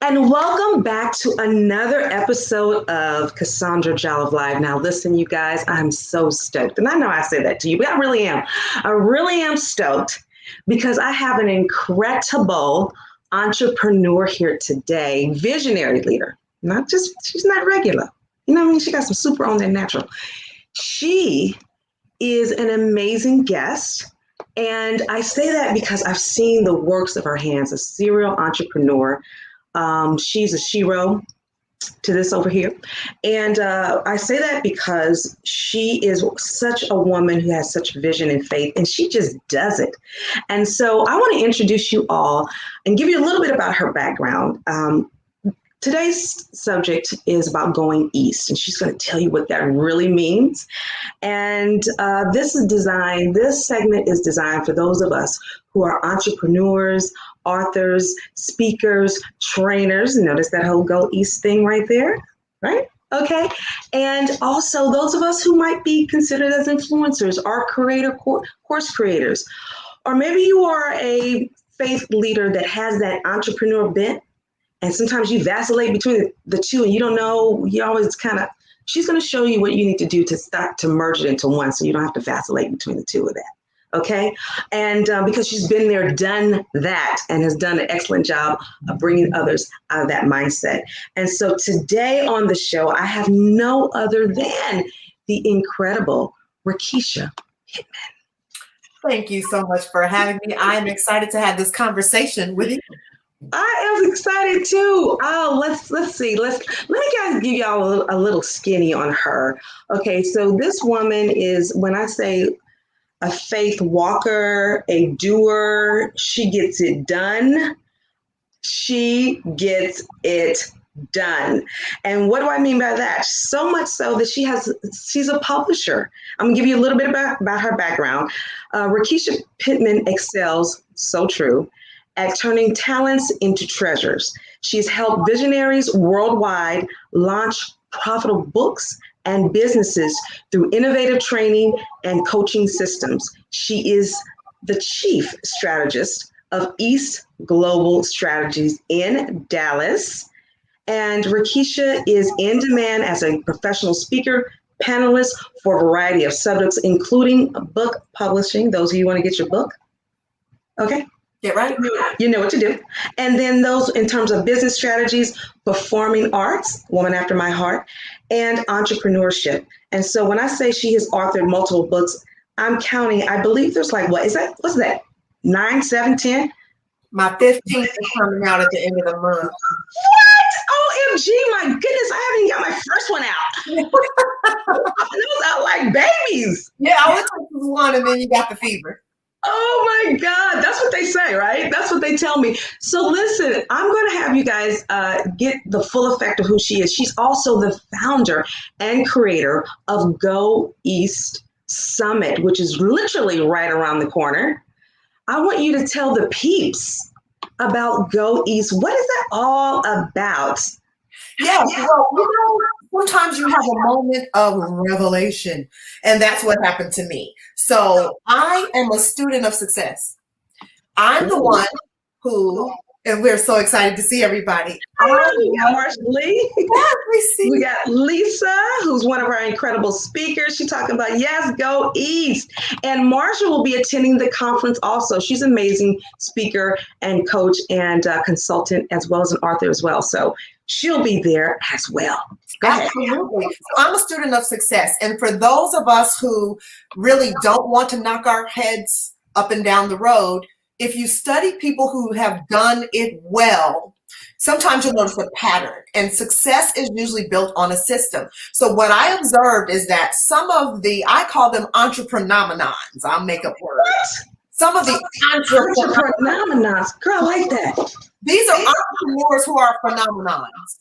And welcome back to another episode of CaSaundra Jolliff Live. Now, listen, you guys, I'm so stoked. And I know I said that to you, but I really am. I really am stoked because I have an incredible entrepreneur here today, visionary leader. Not just, she's not regular. You know what I mean? She got some super on that natural. She is an amazing guest. And I say that because I've seen the works of her hands, a serial entrepreneur. She's a shero to this over here. And I say that because she is such a woman who has such vision and faith, and she just does it. And so I want to introduce you all and give you a little bit about her background. Today's subject is about going east, and she's going to tell you what that really means. And this segment is designed for those of us who are entrepreneurs, authors, speakers, trainers. Notice that whole Go East thing right there, right? Okay. And also those of us who might be considered as influencers, or course creators, or maybe you are a faith leader that has that entrepreneur bent. And sometimes you vacillate between the two and you don't know, you always she's going to show you what you need to do to start to merge it into one so you don't have to vacillate between the two of that. Okay. And because she's been there, done that, and has done an excellent job of bringing others out of that mindset. And so today on the show, I have no other than the incredible Rekesha Pittman. Thank you so much for having me. I'm excited to have this conversation with you. I am excited too. Oh, let's see. Let me guys give y'all a little skinny on her. Okay, so this woman is, when I say a faith walker, a doer, she gets it done. She gets it done. And what do I mean by that? So much so that she's a publisher. I'm gonna give you a little bit about her background. Rekesha Pittman excels, so true, at turning talents into treasures. She's helped visionaries worldwide launch profitable books and businesses through innovative training and coaching systems. She is the chief strategist of East Global Strategies in Dallas. And Rekesha is in demand as a professional speaker, panelist for a variety of subjects, including book publishing. Those of you who want to get your book, okay? Get right. You know what to do. And then those in terms of business strategies, performing arts, woman after my heart, and entrepreneurship. And so when I say she has authored multiple books, I'm counting, I believe there's what's that? 9, 7, 10? My 15th is coming out at the end of the month. What? OMG, my goodness, I haven't even got my first one out. Those out like babies. Yeah, I would take one and then you got the fever. Oh my God, that's what they say, right? That's what they tell me. So listen, I'm going to have you guys get the full effect of who she is. She's also the founder and creator of Go East Summit, which is literally right around the corner. I want you to tell the peeps about Go East. What is that all about? Yeah, well, sometimes you have a moment of revelation, and that's what happened to me. So I am a student of success. I'm the one who, and we're so excited to see everybody. We got Marcia Lee. Yes, we got Lisa, who's one of our incredible speakers. She's talking about, yes, Go East. And Marcia will be attending the conference also. She's an amazing speaker and coach and consultant, as well as an author as well. So she'll be there as well. Absolutely. So I'm a student of success. And for those of us who really don't want to knock our heads up and down the road, if you study people who have done it well, sometimes you'll notice a pattern, and success is usually built on a system. So what I observed is that some of I call them entrepreneurs. I'll make up words. What? Some of the entrepreneurs. Girl, I like that. These are entrepreneurs who are phenomenons.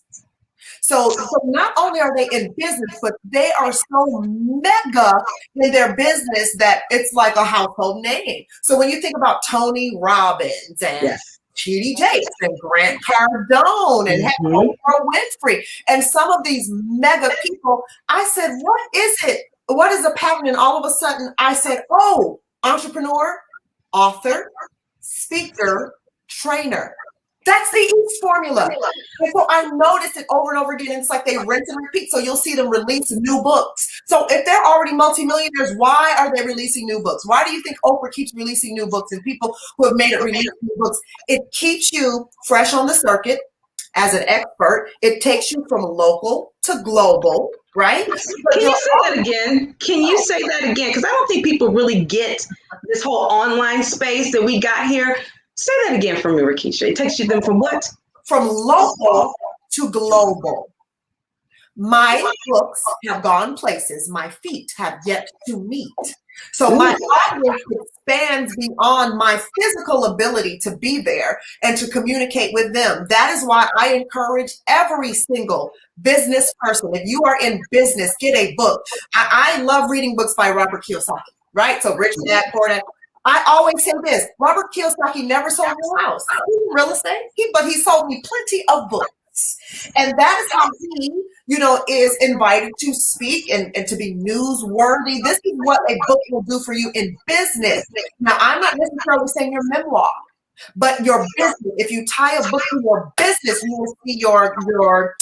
So not only are they in business, but they are so mega in their business that it's like a household name. So when you think about Tony Robbins and T.D. Jakes and Grant Cardone and Oprah Winfrey and some of these mega people, I said, what is it? What is the pattern? And all of a sudden I said, oh, entrepreneur, author, speaker, trainer. That's the East formula. And so I noticed it over and over again. It's like they rinse and repeat. So you'll see them release new books. So if they're already multimillionaires, why are they releasing new books? Why do you think Oprah keeps releasing new books and people who have made it release new books? It keeps you fresh on the circuit as an expert. It takes you from local to global, right? Can you say that again? Can you say that again? Because I don't think people really get this whole online space that we got here. Say that again for me, Rekesha. It takes you them from what? From local to global. My books have gone places my feet have yet to meet. So my audience expands beyond my physical ability to be there and to communicate with them. That is why I encourage every single business person. If you are in business, get a book. I love reading books by Robert Kiyosaki, right? So Rich Dad, Poor Dad. I always say this, Robert Kiyosaki never sold me a house. He didn't real estate, but he sold me plenty of books. And that is how he, is invited to speak and to be newsworthy. This is what a book will do for you in business. Now, I'm not necessarily saying your memoir, but your business. If you tie a book to your business, you will see your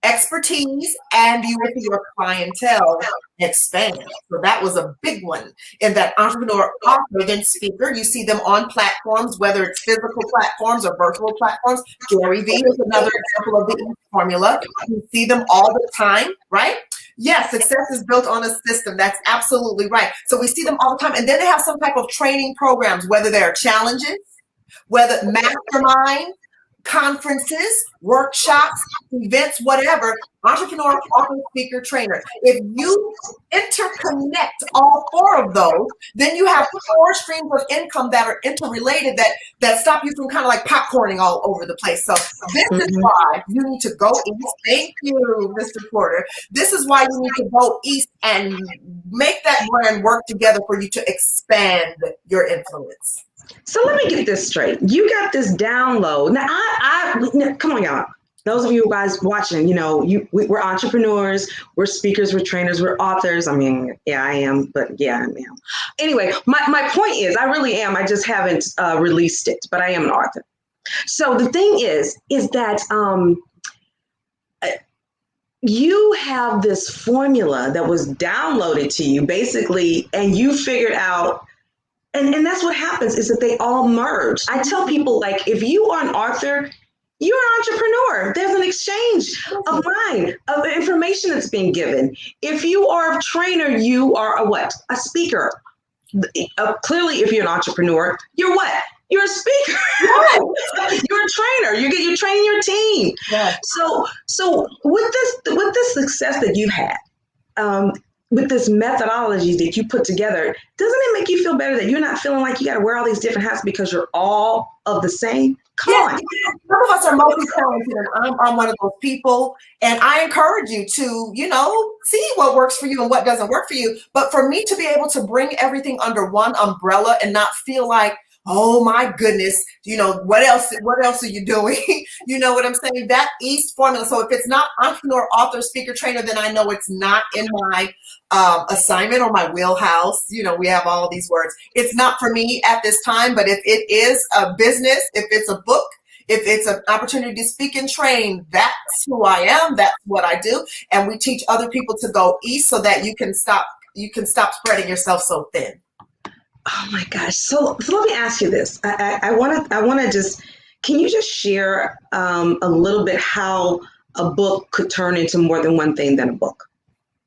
expertise and you will see your clientele expand. So that was a big one in that entrepreneur, author, then speaker. You see them on platforms, whether it's physical platforms or virtual platforms. Gary Vee is another example of the formula. You see them all the time, right? Yes, success is built on a system. That's absolutely right. So we see them all the time. And then they have some type of training programs, whether they're challenges, whether mastermind, conferences, workshops, events, whatever, entrepreneur, author, speaker, trainer. If you interconnect all four of those, then you have 4 streams of income that are interrelated that stop you from kind of like popcorning all over the place. So this is why you need to go east. Thank you, Mr. Porter. This is why you need to go east and make that brand work together for you to expand your influence. So let me get this straight. You got this download. Now, come on, y'all. Those of you guys watching, we're entrepreneurs, we're speakers, we're trainers, we're authors. I mean, yeah, I am, but yeah, I am. Anyway, my point is, I really am. I just haven't released it, but I am an author. So the thing is that you have this formula that was downloaded to you, basically, and you figured out. And that's what happens is that they all merge. I tell people, like, if you are an author, you're an entrepreneur. There's an exchange of mind, of information that's being given. If you are a trainer, you are a what? A speaker. Clearly, if you're an entrepreneur, you're what? You're a speaker. You're a trainer. You're training your team. Yeah. So with this success that you've had, with this methodology that you put together, doesn't it make you feel better that you're not feeling like you got to wear all these different hats because you're all of the same? Come on. Some of us are multi-talented, and I'm one of those people. And I encourage you to, see what works for you and what doesn't work for you. But for me to be able to bring everything under one umbrella and not feel like, oh my goodness, what else are you doing? You know what I'm saying? That East formula. So if it's not entrepreneur, author, speaker, trainer, then I know it's not in my assignment or my wheelhouse. We have all these words. It's not for me at this time, but if it is a business, if it's a book, if it's an opportunity to speak and train, that's who I am. That's what I do. And we teach other people to go east so that you can stop spreading yourself so thin. Oh my gosh. So let me ask you this. I want to just, can you just share a little bit how a book could turn into more than one thing than a book?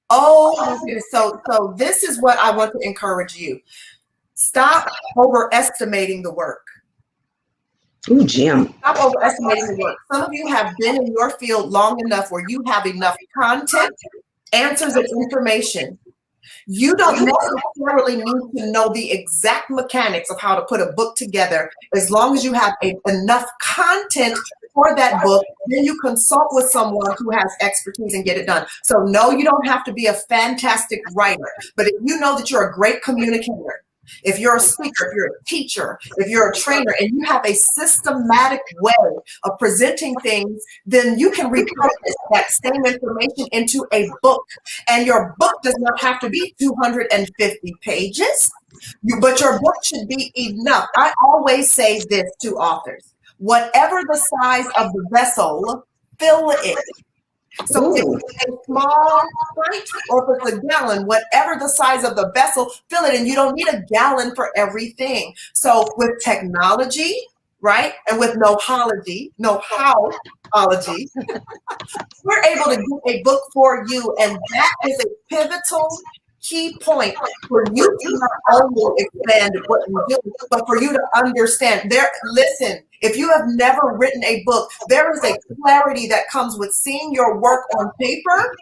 Oh, so this is what I want to encourage you. Stop overestimating the work. Ooh, Jim. Stop overestimating the work. Some of you have been in your field long enough where you have enough content, answers, and information. You don't necessarily need to know the exact mechanics of how to put a book together. As long as you have enough content for that book, then you consult with someone who has expertise and get it done. So no, you don't have to be a fantastic writer, but if you know that you're a great communicator, if you're a speaker, if you're a teacher, if you're a trainer, and you have a systematic way of presenting things, then you can repurpose that same information into a book. And your book does not have to be 250 pages, but your book should be enough. I always say this to authors. Whatever the size of the vessel, fill it. So if it's a small pint or if it's a gallon, whatever the size of the vessel, fill it. And you don't need a gallon for everything. So with technology, right, and with know-howology, we're able to do a book for you. And that is a pivotal key point for you to not only expand what you do, but for you to understand. Listen, if you have never written a book, there is a clarity that comes with seeing your work on paper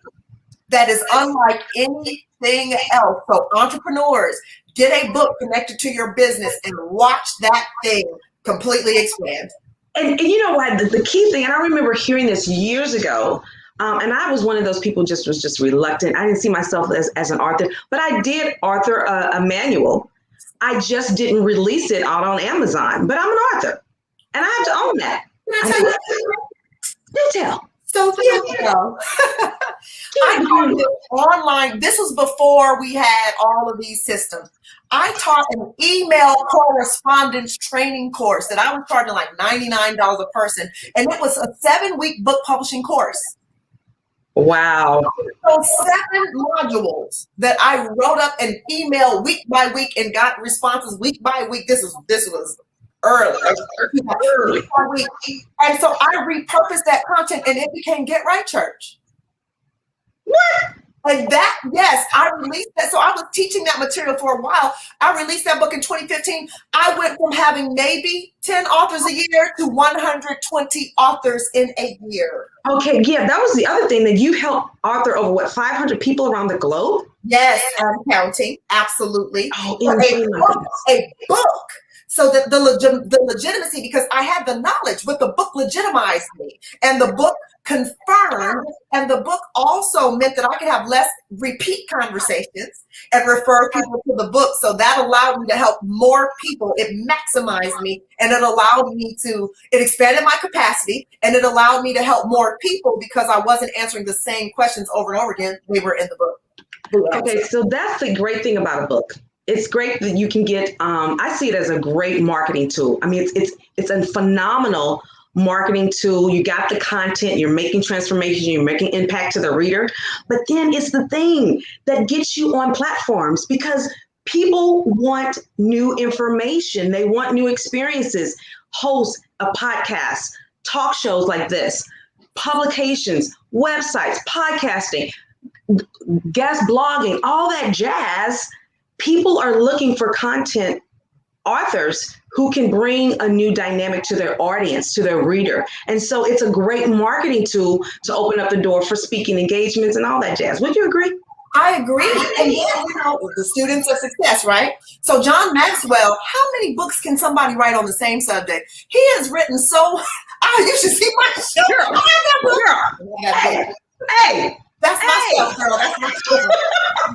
that is unlike anything else. So entrepreneurs, get a book connected to your business and watch that thing completely expand. And you know what, the key thing, and I remember hearing this years ago, and I was one of those people was just reluctant. I didn't see myself as an author, but I did author a manual. I just didn't release it out on Amazon, but I'm an author and I have to own that. Can I tell you? Do tell. So here we go. I taught this online. This was before we had all of these systems. I taught an email correspondence training course that I was charging like $99 a person. And it was a 7-week book publishing course. Wow. So 7 modules that I wrote up and emailed week by week and got responses week by week. This was early. Week by week. And so I repurposed that content and it became Get Right Church. What? And that, yes, I released that. So I was teaching that material for a while. I released that book in 2015. I went from having maybe 10 authors a year to 120 authors in a year. Okay, yeah, that was the other thing, that you helped author over 500 people around the globe? Yes, I'm counting. Absolutely. Oh, a book. So that the legitimacy, because I had the knowledge, but the book legitimized me, and the book confirmed, and the book also meant that I could have less repeat conversations and refer people to the book. So that allowed me to help more people. It maximized me, and it expanded my capacity, and it allowed me to help more people because I wasn't answering the same questions over and over again. They were in the book. Okay, so that's the great thing about a book. It's great that you can get, I see it as a great marketing tool. I mean, it's a phenomenal marketing tool. You got the content, you're making transformation, you're making impact to the reader, but then it's the thing that gets you on platforms, because people want new information. They want new experiences. Host a podcast, talk shows like this, publications, websites, podcasting, guest blogging, all that jazz. People are looking for content authors who can bring a new dynamic to their audience, to their reader. And so it's a great marketing tool to open up the door for speaking engagements and all that jazz. Would you agree? I agree. And the students of success, right? So John Maxwell, how many books can somebody write on the same subject? He has written you should see my show. Girl. Hey. That's myself, girl. That's myself.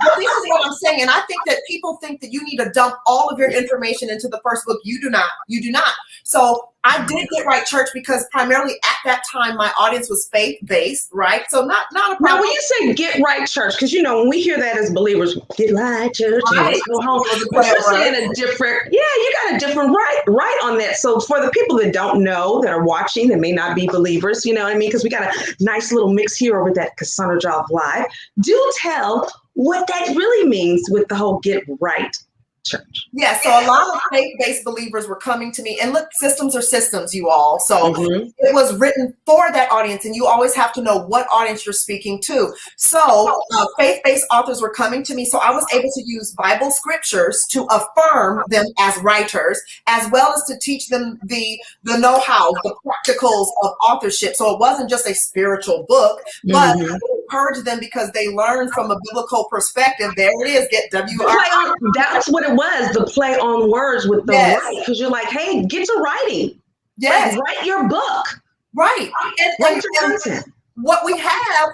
But this is what I'm saying. And I think that people think that you need to dump all of your information into the first book. You do not. You do not. So I did Get Right Church because primarily at that time, my audience was faith-based, right? So not a problem. Now, when you say Get Right Church, because, when we hear that as believers, Get Right Church, right. Go home, but you're saying a different, you got a different right on that. So for the people that don't know, that are watching, that may not be believers, you know what I mean? Because we got a nice little mix here over that CaSaundra Jolliff Live. Do tell what that really means with the whole Get Right Church. Yeah, so a lot of faith-based believers were coming to me, and look, systems are systems, you all. So it was written for that audience, and you always have to know what audience you're speaking to. So faith-based authors were coming to me, so I was able to use Bible scriptures to affirm them as writers, as well as to teach them the know-how, the practicals of authorship. So it wasn't just a spiritual book, but encourage them because they learned from a biblical perspective. There it is, get W-R. That's what it was, the play on words with the right, because you're like, hey, get to writing. Yes. Like, write your book. Right. Write your content. What we have,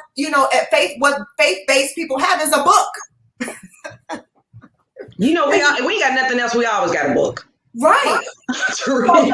at what faith-based people have is a book. We ain't got nothing else. We always got a book. Right. To read.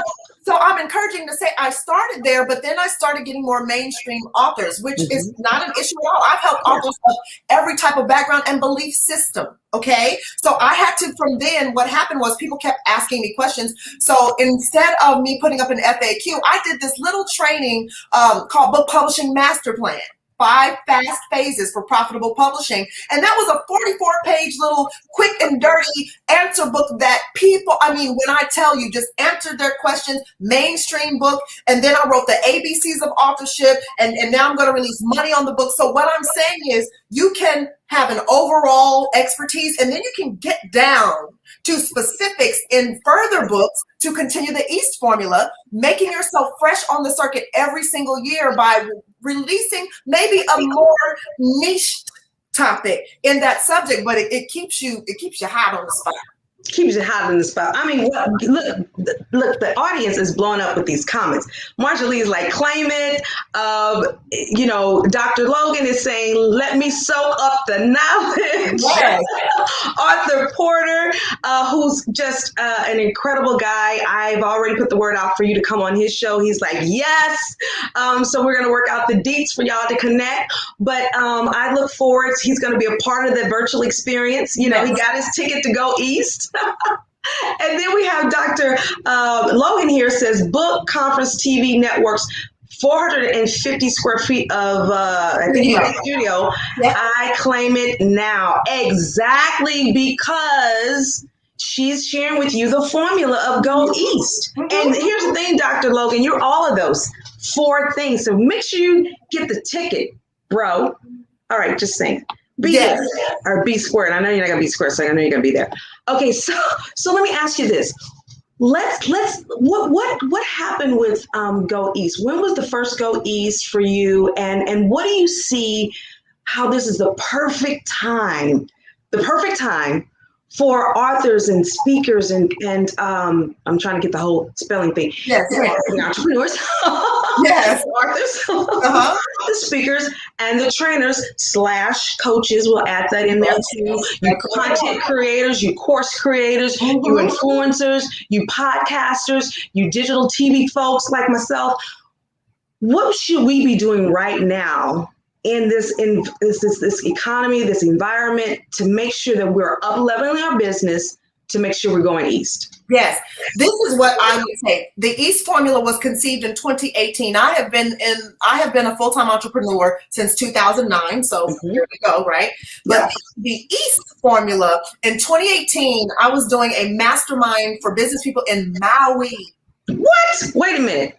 So I'm encouraging to say I started there, but then I started getting more mainstream authors, which is not an issue at all. I've helped authors of every type of background and belief system. Okay. So I had to, from then, what happened was people kept asking me questions. So instead of me putting up an FAQ, I did this little training called Book Publishing Master Plan. 5 fast phases for profitable publishing. And that was a 44-page little quick and dirty answer book that people, I mean, when I tell you, just answered their questions, mainstream book. And then I wrote the ABCs of authorship. And now I'm going to release money on the book. So what I'm saying is you can have an overall expertise, and then you can get down to specifics in further books to continue the East formula, making yourself fresh on the circuit every single year by releasing maybe a more niche topic in that subject, but it keeps you hot on the spot. Keeps you hot in the spot. I mean, look, the audience is blowing up with these comments. Marsha Lee is like, claim it. Dr. Logan is saying, let me soak up the knowledge. Yes. Arthur Porter, who's just an incredible guy. I've already put the word out for you to come on his show. He's like, yes. So we're going to work out the deets for y'all to connect. But I look forward. He's going to be a part of the virtual experience. He got his ticket to go East. And then we have Dr. Logan here says book conference TV networks 450 square feet of studio. Yep. I claim it now. Exactly, because she's sharing with you the formula of Go East. And here's the thing, Dr. Logan, you're all of those 4 things. So make sure you get the ticket, bro. All right, just saying. Be there or be squared. I know you're not gonna be squared, so I know you're gonna be there. Okay, so let me ask you this. What happened with Go East? When was the first Go East for you? And what do you see how this is the perfect time for authors and speakers and I'm trying to get the whole spelling thing. Yes. The entrepreneurs. Yes. Authors, the speakers, and the trainers / coaches. We'll add that in there too. You content creators, you course creators, you influencers, you podcasters, you digital TV folks like myself. What should we be doing right now in this economy, this environment, to make sure that we're up-leveling our business, to make sure we're going East? Yes, this is what I would say. The East formula was conceived in 2018. I have been a full-time entrepreneur since 2009. So here we go, right? But the East formula in 2018, I was doing a mastermind for business people in Maui. What? Wait a minute.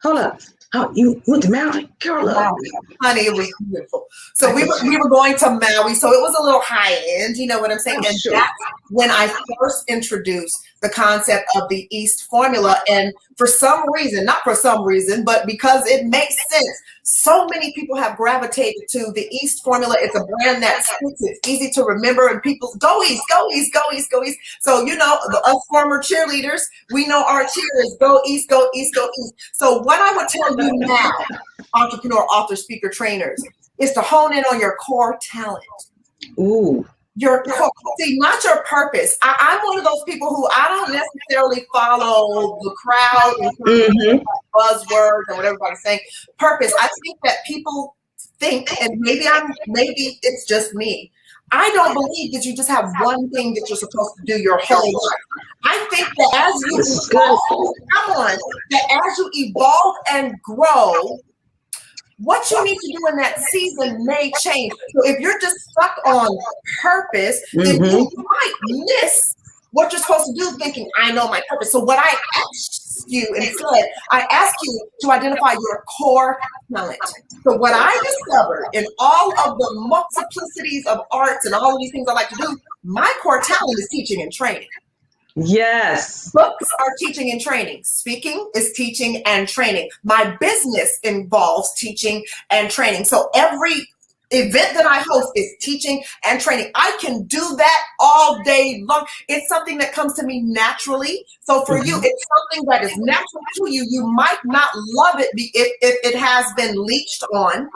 Hold up. Oh, you went to Maui? Girl, Maui. Honey, it was beautiful. So we were going to Maui. So it was a little high end, you know what I'm saying? And that's when I first introduced the concept of the East formula. And for some reason, not for some reason, but because it makes sense, so many people have gravitated to the East formula. It's a brand that sticks. It's easy to remember, and people go East, go East, go East, go East. So, us former cheerleaders, we know our cheers, go East, go East, go East. So what I would tell you now, entrepreneur, author, speaker, trainers, is to hone in on your core talent. Ooh. Your core, see, not your purpose. I'm one of those people who I don't necessarily follow the crowd and buzzwords and what everybody's saying. Purpose. I think that people think, and maybe it's just me, I don't believe that you just have one thing that you're supposed to do your whole life. I think that as you evolve and grow, what you need to do in that season may change. So if you're just stuck on purpose, then you might miss what you're supposed to do thinking, I know my purpose. So what I asked you instead, I ask you to identify your core talent. So what I discovered in all of the multiplicities of arts and all of these things I like to do, my core talent is teaching and training. Yes. Books are teaching and training. Speaking is teaching and training. My business involves teaching and training. So every event that I host is teaching and training. I can do that all day long. It's something that comes to me naturally. So for you, it's something that is natural to you. You might not love it if it has been leached on.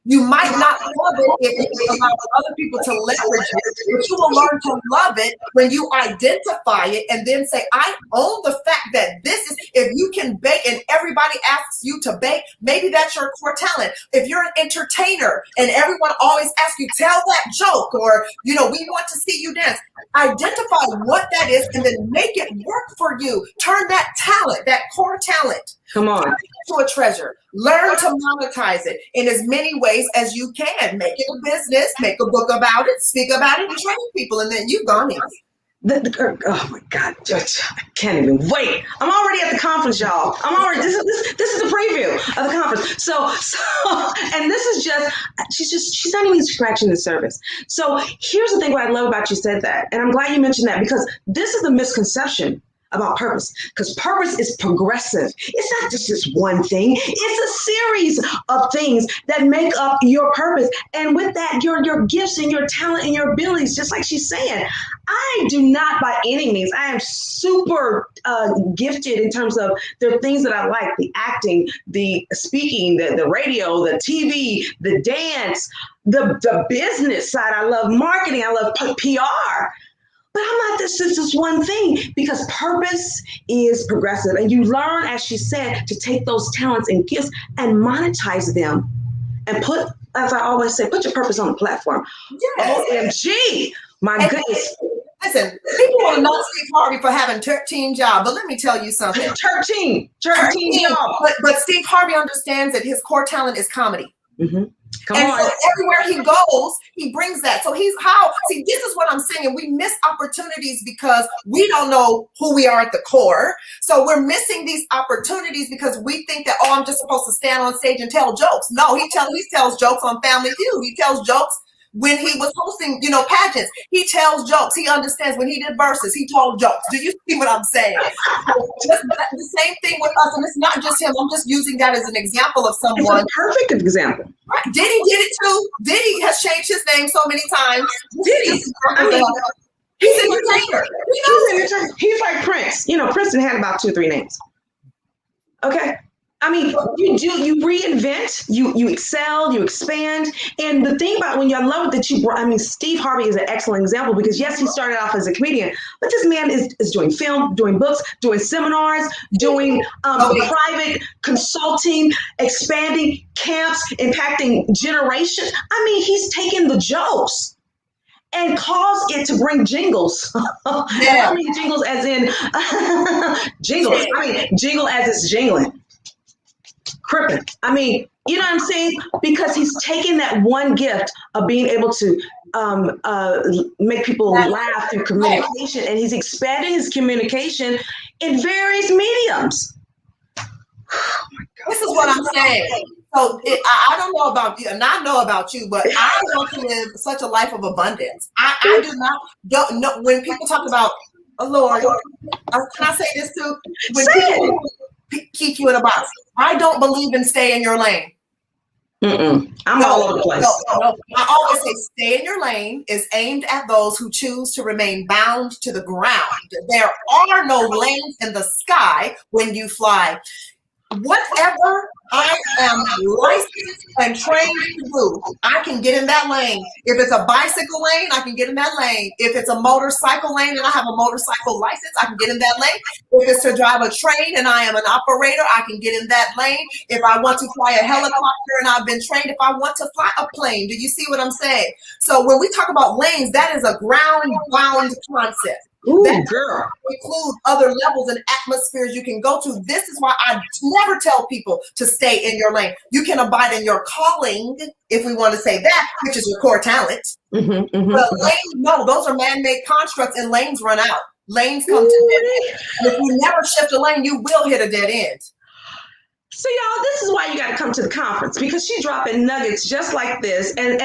You might not love it if you allow other people to leverage it, but you will learn to love it when you identify it and then say, I own the fact that this is, if you can bake and everybody asks you to bake, maybe that's your core talent. If you're an entertainer and everyone always asks you, tell that joke, or, we want to see you dance. Identify what that is and then make it work for you. Turn that talent, that core talent, come on, to a treasure. Learn to monetize it in as many ways as you can. Make it a business, make a book about it, speak about it, and train people, and then you've gone easy. Oh my God, I can't even wait. I'm already at the conference, y'all. This is the preview of the conference. So, and this is she's not even scratching the surface. So here's the thing, what I love about you said that, and I'm glad you mentioned that, because this is the misconception about purpose, because purpose is progressive. It's not just this one thing. It's a series of things that make up your purpose. And with that, your gifts and your talent and your abilities, just like she's saying, I do not by any means, I am super gifted in terms of there are things that I like, the acting, the speaking, the radio, the TV, the dance, the business side. I love marketing. I love PR. But I'm not this one thing, because purpose is progressive. And you learn, as she said, to take those talents and gifts and monetize them and put, as I always say, put your purpose on the platform. Yes. OMG, my goodness. Listen, people want to know Steve Harvey for having 13 jobs, but let me tell you something. 13 jobs. But Steve Harvey understands that his core talent is comedy. Mm-hmm. Come and on. so everywhere he goes, he brings that. So this is what I'm saying. We miss opportunities because we don't know who we are at the core. So we're missing these opportunities because we think that, I'm just supposed to stand on stage and tell jokes. No, he tells jokes on Family Feud. He tells jokes when he was hosting, pageants. He tells jokes. He understands. When he did verses, he told jokes. Do you see what I'm saying? The same thing with us. And it's not just him. I'm just using that as an example of someone. It's a perfect example. Right. Diddy did it too. Diddy has changed his name so many times. Diddy. He's an entertainer. He's like Prince. Prince had about 2-3 names. Okay. I mean, you reinvent, you excel, you expand. And the thing about I love that Steve Harvey is an excellent example, because yes, he started off as a comedian, but this man is doing film, doing books, doing seminars, doing private consulting, expanding camps, impacting generations. I mean, he's taken the jokes and caused it to bring jingles. Yeah. I mean, jingles as in jingles. I mean, jingle as it's jingling. Crippin'. I mean, you know what I'm saying? Because he's taken that one gift of being able to make people laugh through communication, and he's expanded his communication in various mediums. This is what I'm saying. So I don't know about you, and I know about you, but I want to live such a life of abundance. I don't know when people talk about, Lord, can I say this too? When people keep you in a box, I don't believe in stay in your lane. I'm all over the place. No. I always say stay in your lane is aimed at those who choose to remain bound to the ground. There are no lanes in the sky when you fly. Whatever I am licensed and trained to do, I can get in that lane. If it's a bicycle lane, I can get in that lane. If it's a motorcycle lane and I have a motorcycle license, I can get in that lane. If it's to drive a train and I am an operator, I can get in that lane. If I want to fly a helicopter and I've been trained, if I want to fly a plane, do you see what I'm saying? So when we talk about lanes, that is a ground-bound concept. Ooh, that girl. Include other levels and atmospheres you can go to. This is why I never tell people to stay in your lane. You can abide in your calling, if we want to say that, which is your core talent. But lanes, no, those are man-made constructs, and lanes run out. Lanes come to dead end. And if you never shift a lane, you will hit a dead end. So y'all, this is why you got to come to the conference, because she's dropping nuggets just like this, and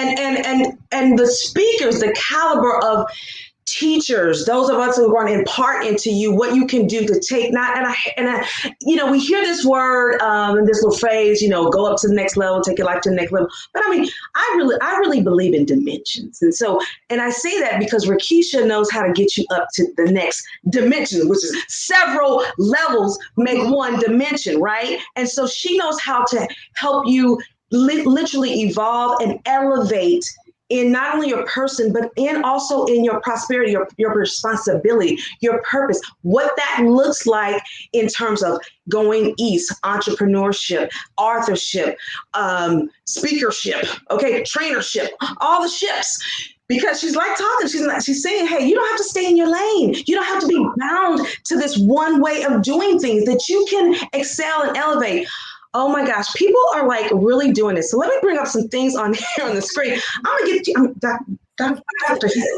the speakers, the caliber of teachers, those of us who are going to impart into you what you can do to take we hear this word and this little phrase, go up to the next level, take your life to the next level. But I mean, I really believe in dimensions. And I say that because Rekesha knows how to get you up to the next dimension, which is several levels make one dimension, right? And so she knows how to help you literally evolve and elevate in not only your person, but in also in your prosperity, your responsibility, your purpose, what that looks like in terms of going east, entrepreneurship, authorship, speakership, okay, trainership, all the ships. Because she's like talking, she's saying, hey, you don't have to stay in your lane. You don't have to be bound to this one way of doing things, that you can excel and elevate. Oh my gosh, people are like really doing this. So let me bring up some things on here on the screen. I'm gonna get you,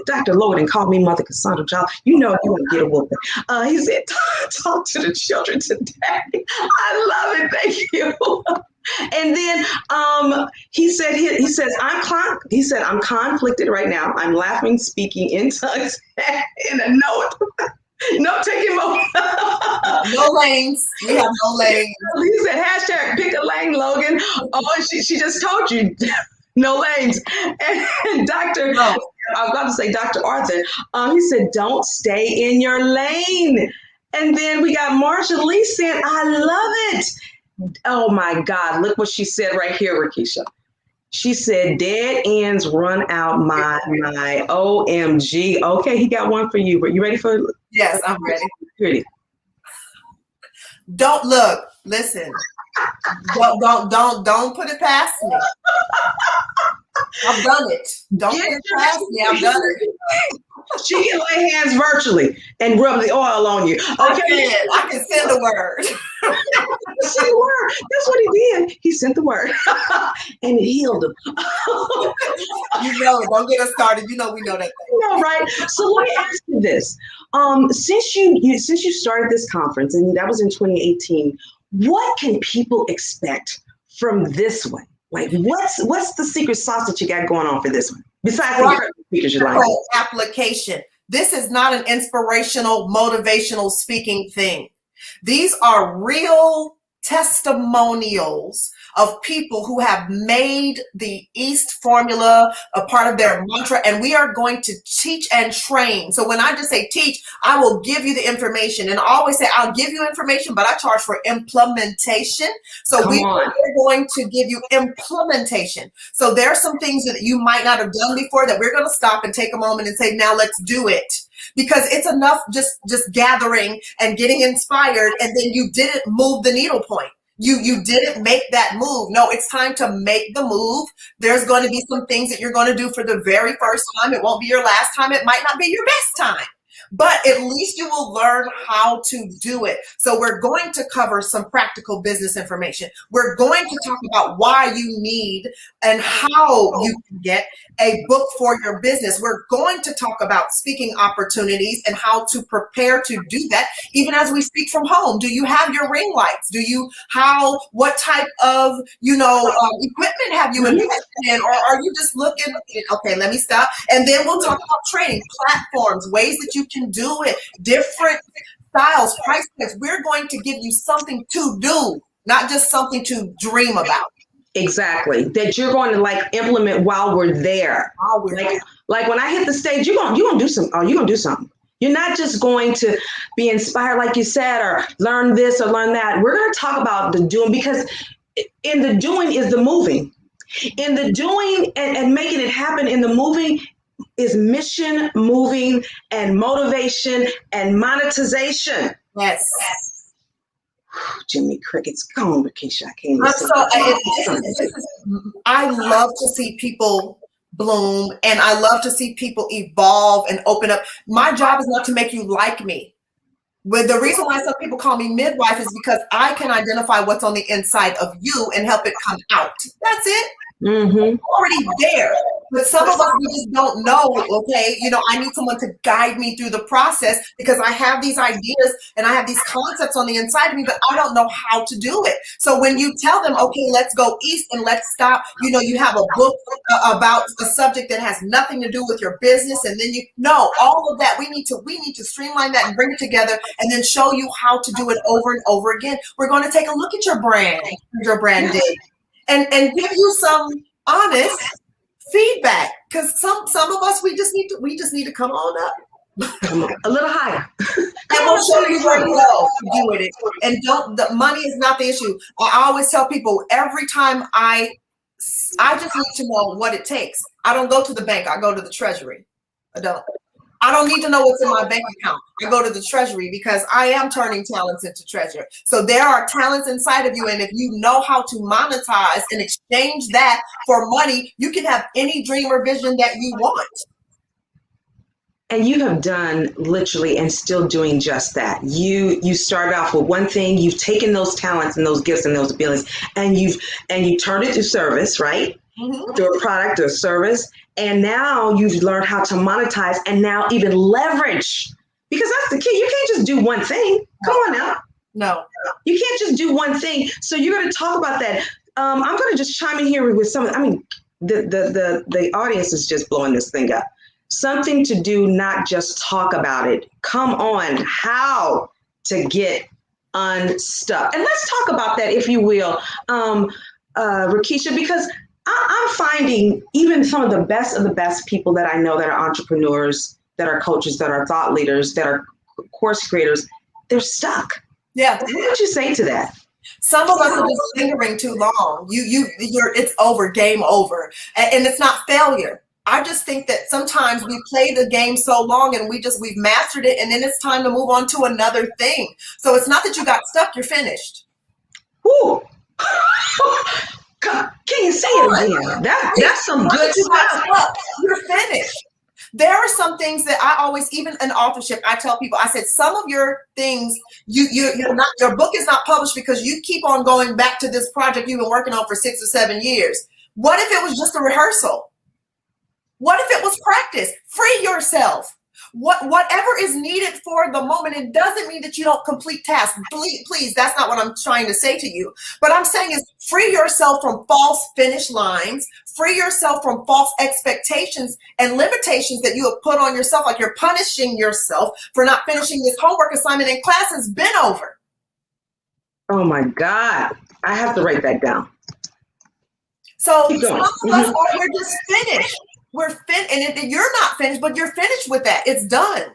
Dr. Logan called me Mother CaSaundra Jolliff. You know you want to get a whooping. He said, talk to the children today. I love it, thank you. And then he says, I'm conflicted right now. I'm laughing, speaking in tongues, in a note. No taking more. No lanes. We have no lanes. He said, hashtag pick a lane, Logan. Oh, she just told you. No lanes. And Dr. No. I was about to say Dr. Arthur. He said, don't stay in your lane. And then we got Marsha Lee saying, I love it. Oh my God, look what she said right here, Rekesha. She said, dead ends run out my OMG. Okay, he got one for you. Are you ready for it? Yes, I'm ready. Ready. Don't look, listen. Don't put it past me. I've done it. Don't put it past me. I've done it. She can lay hands virtually and rub the oil on you. Okay, I can send the word. Send the word. That's what he did. He sent the word, and it healed him. Don't get us started. We know that. Right. So let me ask you this: since you started this conference, and that was in 2018, what can people expect from this one? Like, what's the secret sauce that you got going on for this one? Besides the speakers you like. Application. This is not an inspirational, motivational speaking thing. These are real testimonials of people who have made the East formula a part of their mantra, and we are going to teach and train. So when I just say teach, I will give you the information, and I always say I'll give you information, but I charge for implementation. So we're going to give you implementation. So there are some things that you might not have done before that we're going to stop and take a moment and say, now let's do it. Because it's enough just gathering and getting inspired, and then you didn't move the needle point. You didn't make that move. No, it's time to make the move. There's going to be some things that you're going to do for the very first time. It won't be your last time. It might not be your best time. But at least you will learn how to do it. So we're going to cover some practical business information. We're going to talk about why you need and how you can get a book for your business. We're going to talk about speaking opportunities and how to prepare to do that, even as we speak from home. Do you have your ring lights? What type of, equipment have you invested in? Or are you just looking, okay, let me stop. And then we'll talk about training, platforms, ways that you can do it, different styles, price points. We're going to give you something to do, not just something to dream about. Exactly. That you're going to implement while we're there. Like when I hit the stage, you're gonna do something. You're not just going to be inspired, like you said, or learn this or learn that. We're going to talk about the doing, because in the doing is the moving. In the doing and making it happen in the moving is mission, moving, and motivation and monetization. Yes. Jimmy Crickets, come on, Rekesha. I love to see people bloom, and I love to see people evolve and open up. My job is not to make you like me. But the reason why some people call me midwife is because I can identify what's on the inside of you and help it come out. That's it. Mm-hmm. Already there. But some of us, we just don't know, okay? I need someone to guide me through the process, because I have these ideas and I have these concepts on the inside of me, but I don't know how to do it. So when you tell them, okay, let's go east and let's stop, you have a book about a subject that has nothing to do with your business, and then all of that, we need to streamline that and bring it together, and then show you how to do it over and over again. We're going to take a look at your branding, and give you some honest feedback, because some of us we just need to come on up, a little higher, and we'll show you where to go to do it. And the money is not the issue. I always tell people, every time I I just need to know what it takes. I don't go to the bank. I go to the treasury. I don't need to know what's in my bank account. I go to the treasury because I am turning talents into treasure. So there are talents inside of you. And if you know how to monetize and exchange that for money, you can have any dream or vision that you want. And you have done literally and still doing just that. You started off with one thing, you've taken those talents and those gifts and those abilities and you turned it to service, right? Mm-hmm. Through a product or service. And now you've learned how to monetize and now even leverage, because that's the key. You can't just do one thing. Come on now. No. You can't just do one thing. So you're going to talk about that. I'm going to just chime in here with some, the audience is just blowing this thing up. Something to do, not just talk about it. Come on, how to get unstuck. And let's talk about that, if you will, Rekesha, because I'm finding even some of the best people that I know that are entrepreneurs, that are coaches, that are thought leaders, that are course creators, they're stuck. Yeah. What would you say to that? Some of us are just lingering too long. It's over, game over. And it's not failure. I just think that sometimes we play the game so long and we've mastered it, and then it's time to move on to another thing. So it's not that you got stuck, you're finished. Ooh. Can you say it again? That's some good stuff. You're finished. There are some things that I always, even in authorship, I tell people, I said, some of your things, your book is not published because you keep on going back to this project you've been working on for 6 or 7 years. What if it was just a rehearsal? What if it was practice? Free yourself. Whatever is needed for the moment, it doesn't mean that you don't complete tasks. Please, that's not what I'm trying to say to you. But I'm saying is free yourself from false finish lines, free yourself from false expectations and limitations that you have put on yourself, like you're punishing yourself for not finishing this homework assignment and class has been over. Oh my God. I have to write that down. So some of us we're just finished. And you're not finished, but you're finished with that. It's done.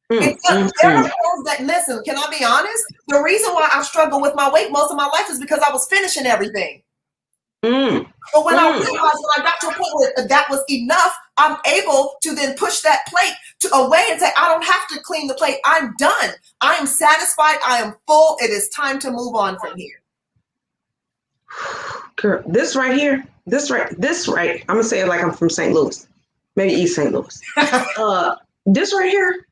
It's done. There are those that, listen, can I be honest? The reason why I struggle with my weight most of my life is because I was finishing everything. But when I realized, when I got to a point where that was enough, I'm able to then push that plate away and say, I don't have to clean the plate. I'm done. I am satisfied. I am full. It is time to move on from here. Girl, this right here, I'm gonna say it like I'm from St. Louis, maybe East St. Louis. This right here,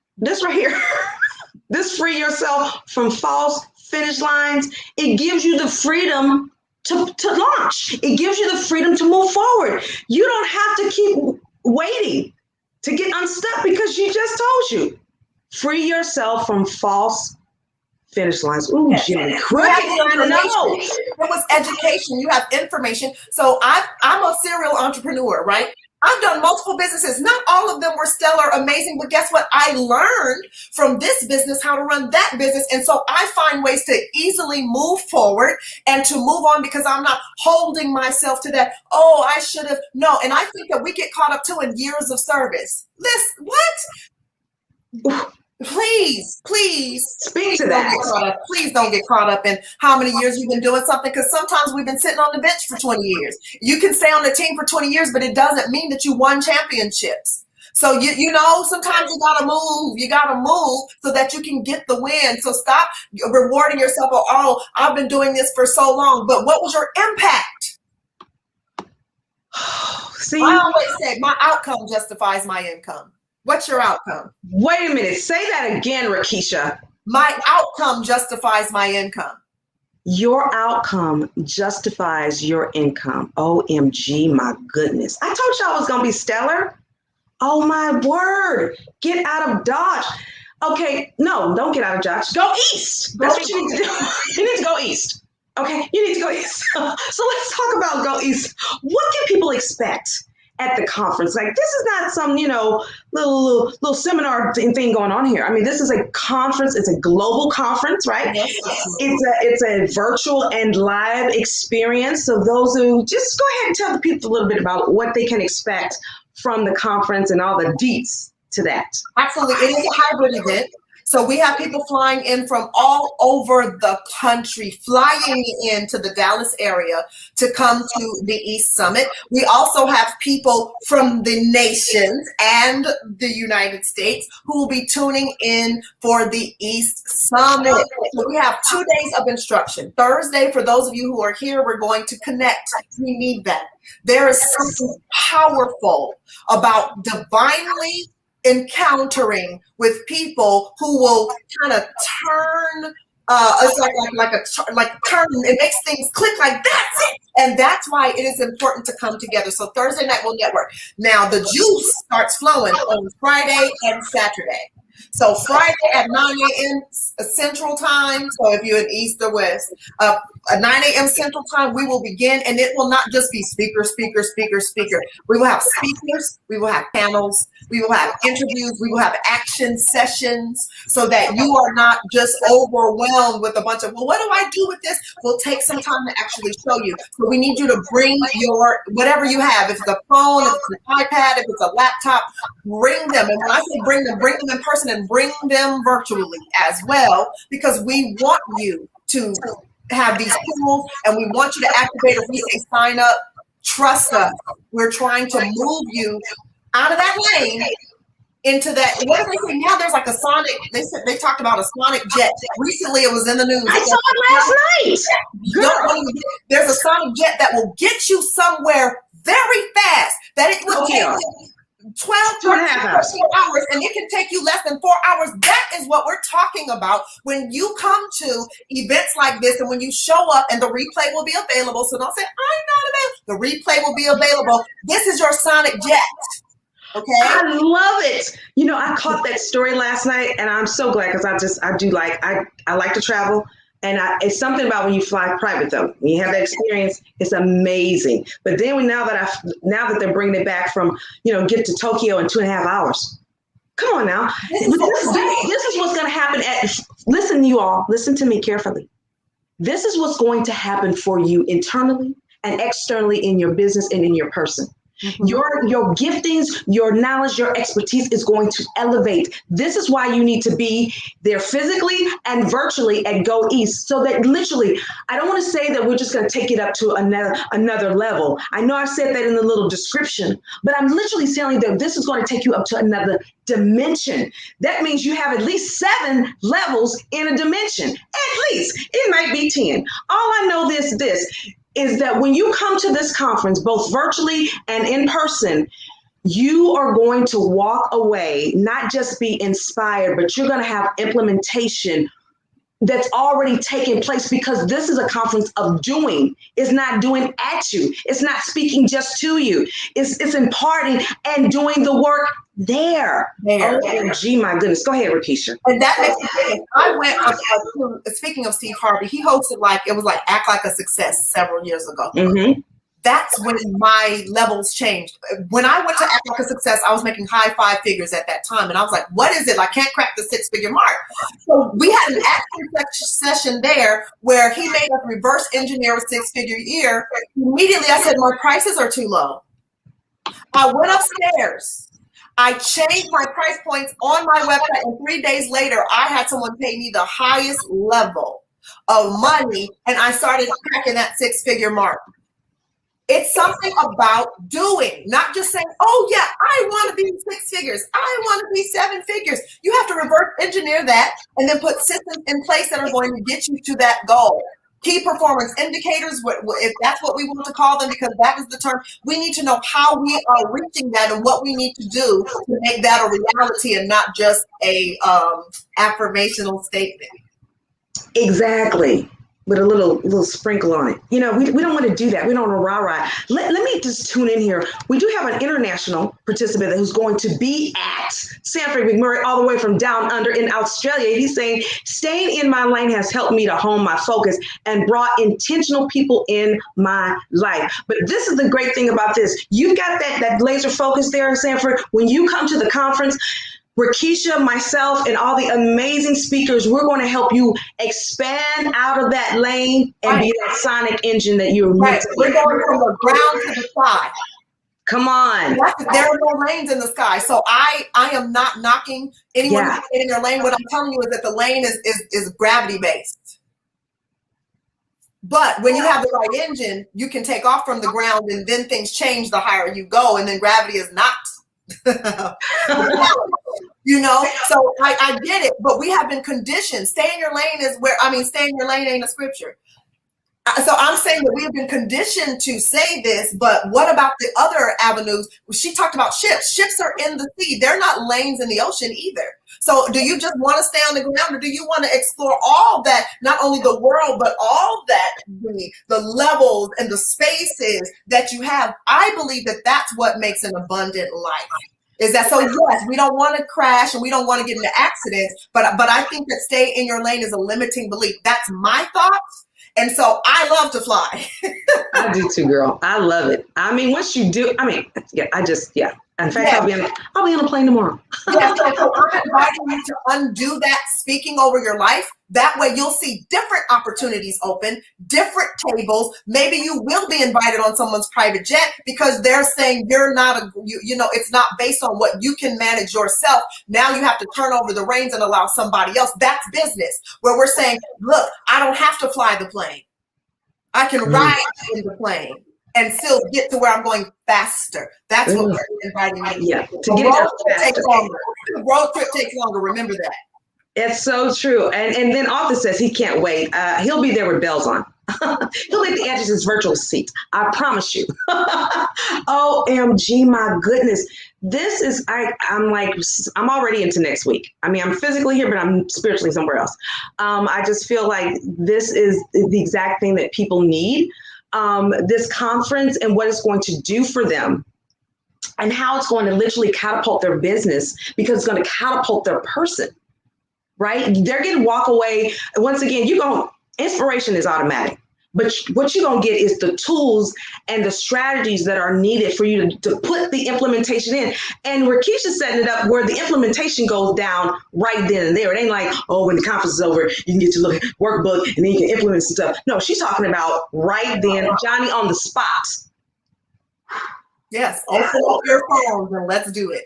this free yourself from false finish lines. It gives you the freedom to launch. It gives you the freedom to move forward. You don't have to keep waiting to get unstuck because she just told you. Free yourself from false finish lines. Ooh, Jimmy. It was education. You have information. So I'm a serial entrepreneur, right? I've done multiple businesses. Not all of them were stellar, amazing, but guess what? I learned from this business how to run that business. And so I find ways to easily move forward and to move on because I'm not holding myself to that. Oh, I should have. No. And I think that we get caught up too in years of service. Listen, what? Please speak to that. Please don't get caught up in how many years you've been doing something, because sometimes we've been sitting on the bench for 20 years. You can stay on the team for 20 years, but it doesn't mean that you won championships. So you know, sometimes you gotta move so that you can get the win. So stop rewarding yourself. Oh, I've been doing this for so long, but what was your impact? See, I always say my outcome justifies my income. What's your outcome? Wait a minute. Say that again, Rekesha. My outcome justifies my income. Your outcome justifies your income. OMG, my goodness. I told you I was going to be stellar. Oh, my word. Get out of Dodge. Okay, no, don't get out of Dodge. Go east. That's what you need to do. You need to go east. Okay, you need to go east. So let's talk about go east. What can people expect at the conference? Like, this is not some, little seminar thing going on here. I mean, this is a conference. It's a global conference, right? Yes. It's a virtual and live experience. So those who, just go ahead and tell the people a little bit about what they can expect from the conference and all the deets to that. Absolutely. It is a hybrid event. So we have people flying in from all over the country, flying into the Dallas area to come to the East Summit. We also have people from the nations and the United States who will be tuning in for the East Summit. So we have 2 days of instruction. Thursday, for those of you who are here, we're going to connect. We need that. There is something powerful about divinely encountering with people who will kind of turn it's like turn, it makes things click like that's it. And that's why it is important to come together. So Thursday night we'll network. Now the juice starts flowing on Friday and Saturday. So Friday at 9 a.m. Central Time, so if you're in East or West, at 9 a.m. Central Time, we will begin, and it will not just be speaker. We will have speakers, we will have panels, we will have interviews, we will have action sessions, so that you are not just overwhelmed with a bunch of, well, what do I do with this? We'll take some time to actually show you. So we need you to bring your, whatever you have, if it's a phone, if it's an iPad, if it's a laptop, bring them. And when I say bring them in person and bring them virtually as well, because we want you to have these tools and we want you to activate. If we say sign up, trust us. We're trying to move you out of that lane into that. What do they say now? There's like a sonic. They talked about a sonic jet. Recently, it was in the news. I saw it last night. There's a sonic jet that will get you somewhere very fast. That it will take you 12 to 14 hours, and it can take you less than 4 hours. That is what we're talking about when you come to events like this, and when you show up, and the replay will be available. So don't say, I'm not available. The replay will be available. This is your sonic jet. Okay. I love it. You know, I caught that story last night, and I'm so glad because I like to travel. And it's something about when you fly private, though. When you have that experience, it's amazing. But then now that they're bringing it back from, get to Tokyo in 2.5 hours. Come on now. This is what's going to happen. Listen, you all, listen to me carefully. This is what's going to happen for you internally and externally in your business and in your person. Mm-hmm. Your giftings, your knowledge, your expertise is going to elevate. This is why you need to be there physically and virtually at Go East. So that literally, I don't want to say that we're just going to take it up to another level. I know I've said that in the little description, but I'm literally saying that this is going to take you up to another dimension. That means you have at least 7 levels in a dimension. At least. It might be 10. All I know is this. Is that when you come to this conference, both virtually and in person, you are going to walk away, not just be inspired, but you're going to have implementation that's already taken place, because this is a conference of doing. It's not doing at you. It's not speaking just to you. It's imparting and doing the work there. OMG, my goodness. Go ahead, Rekesha. And that makes me think. I went, speaking of Steve Harvey, he hosted it was like Act Like a Success several years ago. Mm-hmm. That's when my levels changed. When I went to Act Like a Success, I was making high 5 figures at that time. And I was like, what is it? I can't crack the 6-figure mark. So we had an action session there where he made us reverse engineer a 6-figure year. Immediately I said, my prices are too low. I went upstairs. I changed my price points on my website, and 3 days later, I had someone pay me the highest level of money, and I started cracking that 6-figure mark. It's something about doing, not just saying, oh yeah, I want to be 6 figures. I want to be 7 figures. You have to reverse engineer that and then put systems in place that are going to get you to that goal. Key performance indicators, if that's what we want to call them, because that is the term. We need to know how we are reaching that and what we need to do to make that a reality and not just a affirmational statement. Exactly. With a little sprinkle on it. We don't want to do that. We don't want to rah-rah. Let me just tune in here. We do have an international participant who's going to be at Sanford McMurray all the way from down under in Australia. He's saying, staying in my lane has helped me to hone my focus and brought intentional people in my life. But this is the great thing about this. You've got that laser focus there in Sanford. When you come to the conference, Rekesha, myself, and all the amazing speakers, we're going to help you expand out of that lane and be that sonic engine that you're meant to be. We're going from the ground to the side. Come on. There are no lanes in the sky. So I am not knocking anyone who's in their lane. What I'm telling you is that the lane is gravity based. But when you have the right engine, you can take off from the ground, and then things change the higher you go, and then gravity is not. You know, so I get it, but we have been conditioned. Stay in your lane stay in your lane ain't a scripture. So I'm saying that we have been conditioned to say this, but what about the other avenues? She talked about ships. Ships are in the sea. They're not lanes in the ocean either. So do you just want to stay on the ground, or do you want to explore all that, not only the world, but all that, the levels and the spaces that you have? I believe that that's what makes an abundant life. Is that so? Yes, we don't want to crash and we don't want to get into accidents, but I think that stay in your lane is a limiting belief. That's my thoughts. And so I love to fly. I do too, girl. I love it. I mean, once you do, In fact, I'll be on a plane tomorrow. Yeah, so I'm inviting you to undo that speaking over your life. That way you'll see different opportunities open, different tables. Maybe you will be invited on someone's private jet because they're saying you're not it's not based on what you can manage yourself. Now you have to turn over the reins and allow somebody else. That's business, where we're saying, look, I don't have to fly the plane. I can ride in the plane and still get to where I'm going faster. That's what we're inviting me to. Yeah, to get there faster. The road trip takes longer. Remember that. It's so true. And then Arthur says he can't wait. He'll be there with bells on. He'll be at the edge of his virtual seat. I promise you. OMG, my goodness. This is, I'm already into next week. I mean, I'm physically here, but I'm spiritually somewhere else. I just feel like this is the exact thing that people need. This conference and what it's going to do for them and how it's going to literally catapult their business, because it's going to catapult their person, right? They're going to walk away. Once again, inspiration is automatic, but what you're going to get is the tools and the strategies that are needed for you to put the implementation in. And Rekesha's setting it up where the implementation goes down right then and there. It ain't like, when the conference is over, you can get your little workbook and then you can implement some stuff. No, she's talking about right then, Johnny on the spot. Yes, open up your phones and let's do it.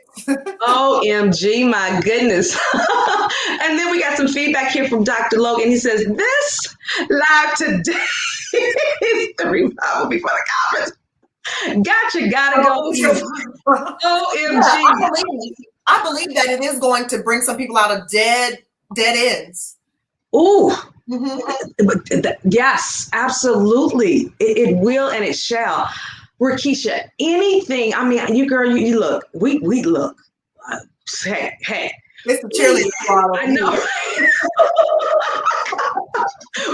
OMG, my goodness. And then we got some feedback here from Dr. Logan. He says, this live today is the revival before the conference. Gotcha, gotta go. OMG. I believe that it is going to bring some people out of dead ends. Ooh. Yes, absolutely. It will and it shall. Rekesha, anything, I mean, you look, we look, hey. It's a cheerleader squad. I know.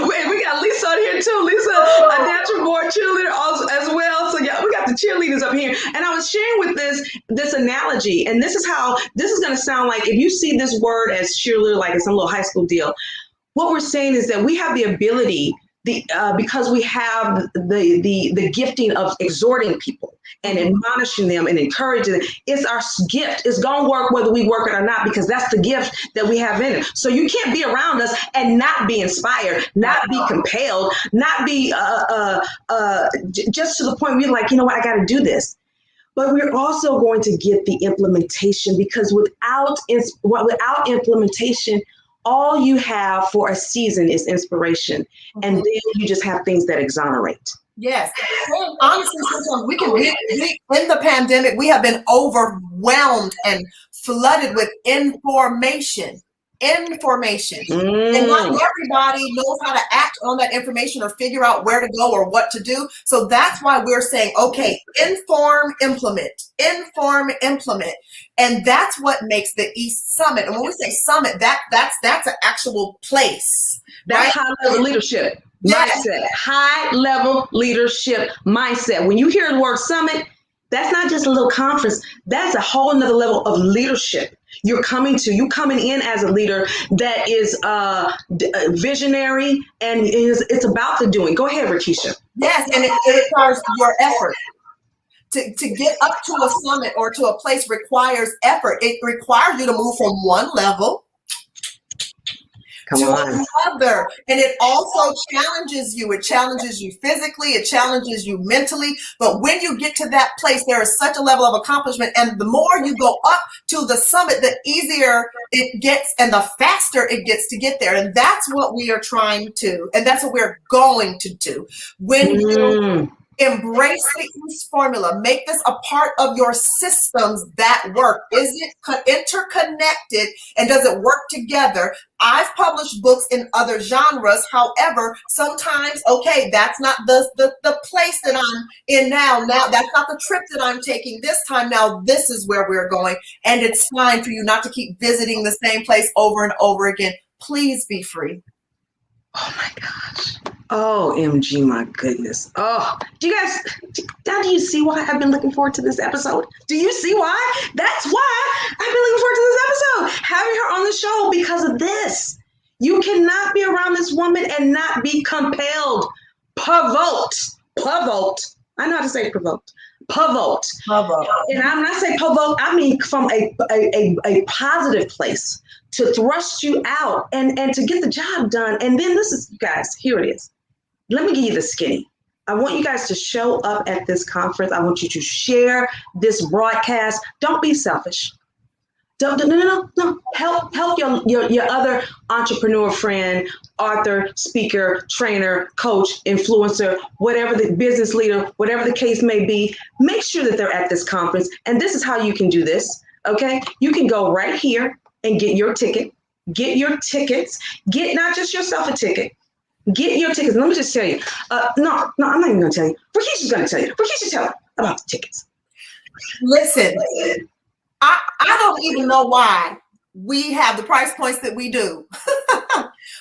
Wait, we got Lisa on here too. Lisa, a natural born cheerleader as well. So yeah, we got the cheerleaders up here. And I was sharing with this analogy, and this is going to sound like, if you see this word as cheerleader, like it's some little high school deal, what we're saying is that we have the ability, because we have the gifting of exhorting people and admonishing them and encouraging them. It's our gift. It's going to work whether we work it or not, because that's the gift that we have in it. So you can't be around us and not be inspired, not be compelled, not be just to the point where you're like, you know what, I got to do this. But we're also going to get the implementation, because without implementation, all you have for a season is inspiration. And then you just have things that exonerate. Yes. And honestly, sometimes we in the pandemic, we have been overwhelmed and flooded with information. And not everybody knows how to act on that information or figure out where to go or what to do. So that's why we're saying, okay, inform, implement. And that's what makes the East Summit. And when we say summit, that's an actual place. That's right? high level leadership mindset. High level leadership mindset. When you hear the word summit, that's not just a little conference. That's a whole nother level of leadership. You're coming in as a leader that is visionary, and it's about the doing. Go ahead, Rekesha. Yes, and it requires your effort. To get up to a summit or to a place requires effort. It requires you to move from one level Come on. another. And it also challenges you. It challenges you physically. It challenges you mentally. But when you get to that place, there is such a level of accomplishment. And the more you go up to the summit, the easier it gets and the faster it gets to get there. And that's what we are trying to, and that's what we're going to do. When you embrace Satan's formula, make this a part of your systems that work. Is it interconnected and does it work together? I've published books in other genres. However, sometimes, okay, that's not the place that I'm in now. Now, that's not the trip that I'm taking this time. Now, this is where we're going. And it's fine for you not to keep visiting the same place over and over again. Please be free. Oh my gosh. OMG, my goodness. Oh, do you guys, now do you see why I've been looking forward to this episode? Do you see why? That's why I've been looking forward to this episode. Having her on the show because of this. You cannot be around this woman and not be compelled, provoked. I know how to say provoked. Provoked. And I'm not saying provoke, I mean from a positive place to thrust you out and to get the job done. And then this is, you guys, here it is. Let me give you the skinny. I want you guys to show up at this conference. I want you to share this broadcast. Don't be selfish. No. Help your other entrepreneur friend, author, speaker, trainer, coach, influencer, whatever the business leader, whatever the case may be. Make sure that they're at this conference. And this is how you can do this. Okay. You can go right here and get your ticket. Get your tickets. Get not just yourself a ticket. Get your tickets. Let me just tell you. No, I'm not even going to tell you. Rekesha's going to tell you. Rekesha, tell her about the tickets. Listen, I don't even know why we have the price points that we do.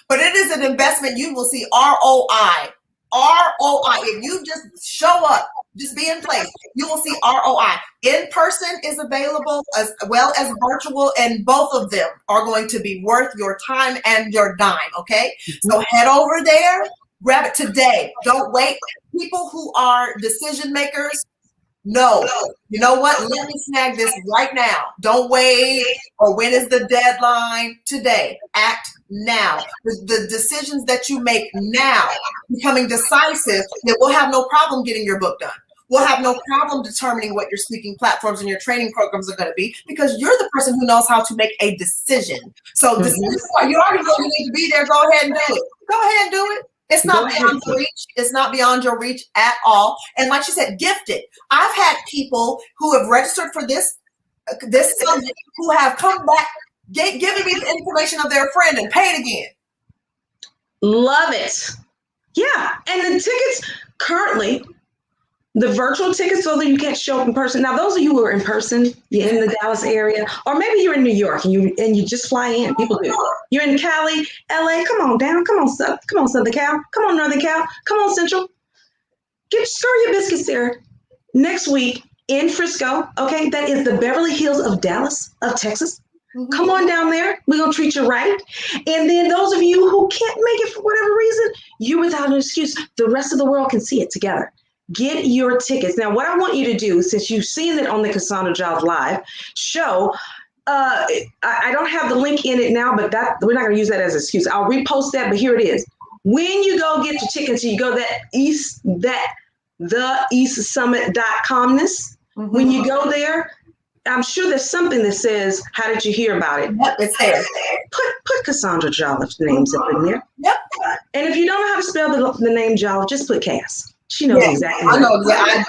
But it is an investment. You will see ROI. If you just show up, just be in place, you will see ROI. In person is available as well as virtual, and both of them are going to be worth your time and your dime, okay? So head over there, grab it today. Don't wait. People who are decision makers, no. You know what? Let me snag this right now. Don't wait. Or when is the deadline? Today. Act now. The decisions that you make now, becoming decisive, that we'll have no problem getting your book done. We'll have no problem determining what your speaking platforms and your training programs are going to be, because you're the person who knows how to make a decision. So this is why you already know you need to be there. Go ahead and do it. Go ahead and do it. It's not beyond your reach. It's not beyond your reach at all. And like she said, gifted. I've had people who have registered for this summit who have come back, giving me the information of their friend and paid again. Love it. Yeah. And the tickets currently, the virtual tickets, so that you can't show up in person. Now, those of you who are in person, you're in the Dallas area, or maybe you're in New York and you just fly in. People do. You're in Cali, LA. Come on down. Come on, Southern Cal. Come on, Northern Cal. Come on, Central. Stir your biscuits there. Next week in Frisco. Okay, that is the Beverly Hills of Dallas, of Texas. Come on down there. We're going to treat you right. And then those of you who can't make it for whatever reason, you're without an excuse. The rest of the world can see it together. Get your tickets. Now, what I want you to do, since you've seen it on the CaSaundra Jolliff Live show, I don't have the link in it now, but we're not going to use that as an excuse. I'll repost that, but here it is. When you go get your tickets, you go theeastsummit.com-ness. When you go there, I'm sure there's something that says, how did you hear about it? Yep, it's there. Put CaSaundra Jolliff's names up in there. Yep. And if you don't know how to spell the name Jolliff, just put Cass. She knows exactly. I know.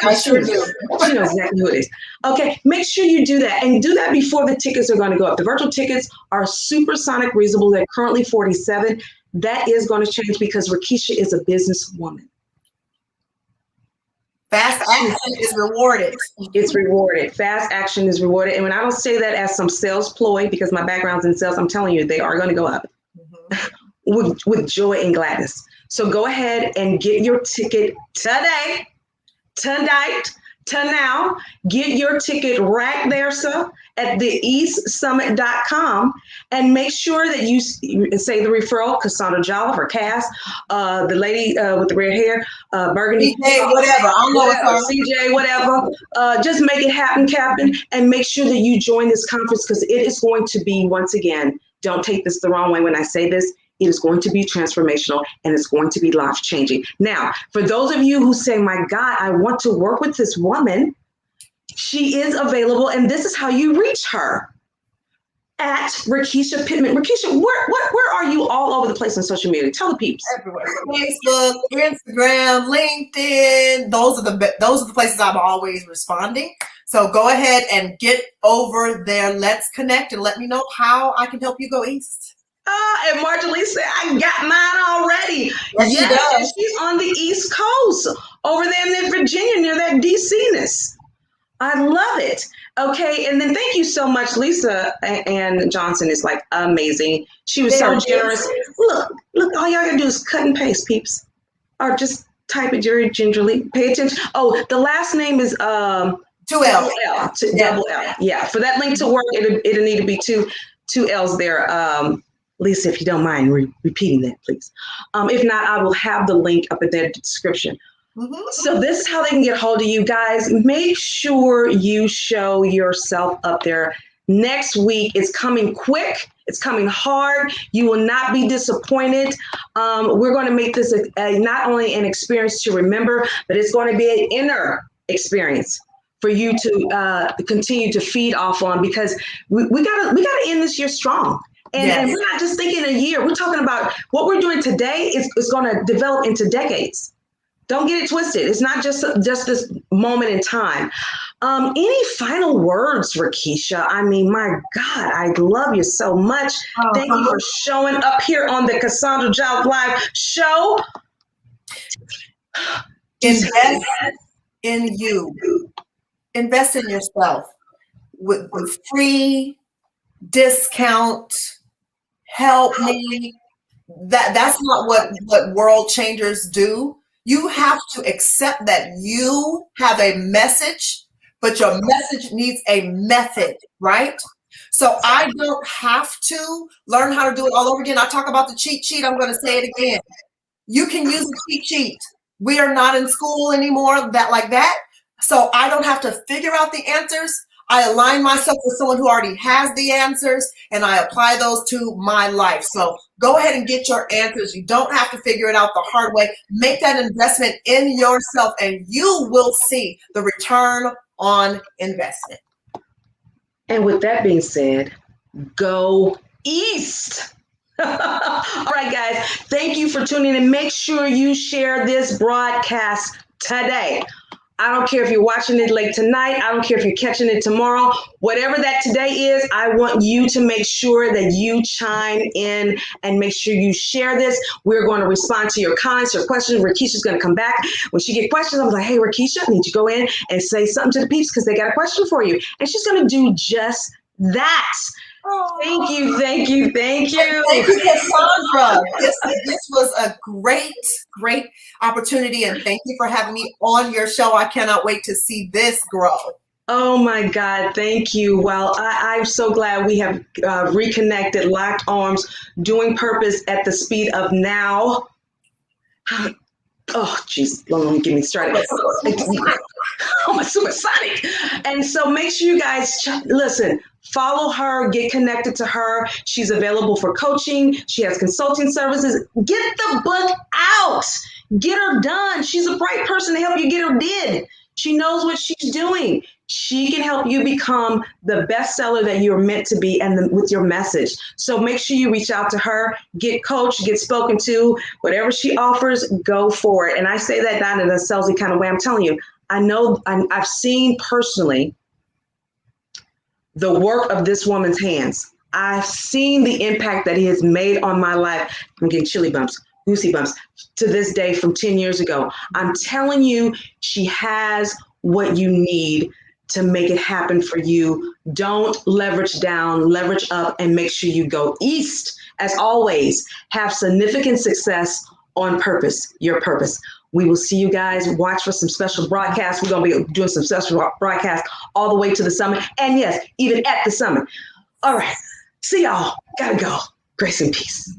I sure do. She knows exactly who it is. Okay, make sure you do that, and do that before the tickets are going to go up. The virtual tickets are supersonic reasonable. They're currently $47. That is going to change because Rekesha is a businesswoman. Fast action is rewarded. It's rewarded. Fast action is rewarded. And when I don't say that as some sales ploy, because my background's in sales, I'm telling you, they are going to go up with joy and gladness. So go ahead and get your ticket today, tonight, to now. Get your ticket right there, sir, at theeastsummit.com, and make sure that you say the referral, CaSaundra Jolliff or Cass, the lady with the red hair, Burgundy. CJ, whatever. I know it's CJ, whatever. Just make it happen, Captain, and make sure that you join this conference, because it is going to be, once again, don't take this the wrong way when I say this, it is going to be transformational and it's going to be life-changing. Now, for those of you who say, my God, I want to work with this woman, she is available, and this is how you reach her. At Rekesha Pittman. Rekesha, where are you all over the place on social media? Tell the peeps. Everywhere. Facebook, Instagram, LinkedIn. Those are the places I'm always responding. So go ahead and get over there. Let's connect and let me know how I can help you go east. And Marjorie said, I got mine already. Yes, she's on the East Coast, over there in Virginia, near that DC-ness. I love it. Okay, and then thank you so much, Lisa Ann Johnson is like amazing. She was so generous. Look, all y'all gotta do is cut and paste, peeps. Or just type it very gingerly. Pay attention. Oh, the last name is two L. Double L. Yeah, for that link to work, it'll need to be two L's there. Lisa, if you don't mind repeating that, please. If not, I will have the link up in the description. Mm-hmm. So this is how they can get hold of you guys. Make sure you show yourself up there. Next week, it's coming quick. It's coming hard. You will not be disappointed. We're going to make this not only an experience to remember, but it's going to be an inner experience for you to continue to feed off on, because we gotta end this year strong. And we're not just thinking a year. We're talking about what we're doing today is going to develop into decades. Don't get it twisted. It's not just this moment in time. Any final words, Rekesha? I mean, my God, I love you so much. Thank you for showing up here on the CaSaundra Jolliff Live show. Invest in you. Invest in yourself with free discount. Help me. That's not what world changers do. You have to accept that you have a message, but your message needs a method, right? So I don't have to learn how to do it all over again. I talk about the cheat sheet. I'm going to say it again. You can use the cheat sheet. We are not in school anymore like that. So I don't have to figure out the answers. I align myself with someone who already has the answers, and I apply those to my life. So go ahead and get your answers. You don't have to figure it out the hard way. Make that investment in yourself, and you will see the return on investment. And with that being said, go east. All right, guys, thank you for tuning in. Make sure you share this broadcast today. I don't care if you're watching it late tonight. I don't care if you're catching it tomorrow. Whatever that today is, I want you to make sure that you chime in and make sure you share this. We're going to respond to your comments, your questions. Rekesha's going to come back. When she get questions, I'm like, hey, Rekesha, I need you to go in and say something to the peeps because they got a question for you. And she's going to do just that. Thank you. Thank you, CaSaundra. This was a great opportunity, and thank you for having me on your show. I cannot wait to see this grow. Oh my God, thank you. Well, I'm so glad we have reconnected, locked arms, doing purpose at the speed of now. Oh, geez, don't get me started. Oh, my supersonic. And so make sure you guys, listen, follow her, get connected to her. She's available for coaching. She has consulting services. Get the book out. Get her done. She's a bright person to help you get her did. She knows what she's doing. She can help you become the bestseller that you're meant to be and with your message. So make sure you reach out to her, get coached, get spoken to, whatever she offers, go for it. And I say that not in a salesy kind of way. I'm telling you, I know I've seen personally the work of this woman's hands. I've seen the impact that he has made on my life. I'm getting chilly bumps, goosey bumps to this day from 10 years ago. I'm telling you, she has what you need to make it happen for you. Don't leverage down, leverage up, and make sure you go east. As always, have significant success on purpose, your purpose. We will see you guys. Watch for some special broadcasts. We're going to be doing some special broadcasts all the way to the summit. And yes, even at the summit. All right. See y'all. Gotta go. Grace and peace.